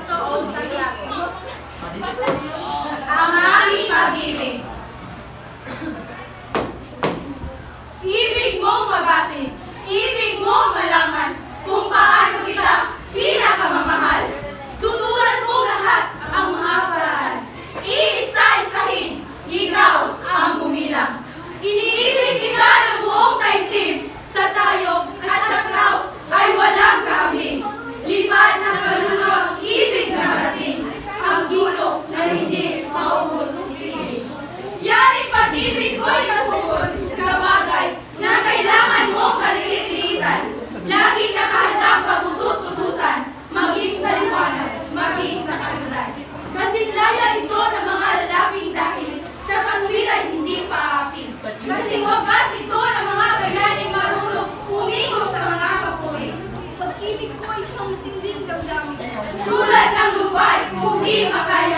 pagsuot ng lahat. Ang aking pag-ibig. Ibig mong mabati, ibig mong malaman kung paano kita pinakamamahal. Tutulan mo lahat ang mga paraan. Iisa-isahin, ikaw ang bumilang. Iniibig kita ng buong taimtim, sa tayo at sa ikaw ay walang kahambing. Lipad ng kaluno ang ibig na marating, ang dulo na hindi maubos ng silbi. Yaring pag-ibig ko'y katungkol, kabagay na kailangan mong kaliit-liitan. Laging nakahandang pagutus-utusan, maging sa liwanag, maging sa kalulan. Kasinlaya ito ng mga lalaking dahil sa katwiran hindi paapin. Kasing wagas ito ng mga bayaning marunong umingos sa mga papuri. Pag-ibig ko ay isang matinding damdamin. Tulad ng lupay, kung di makaya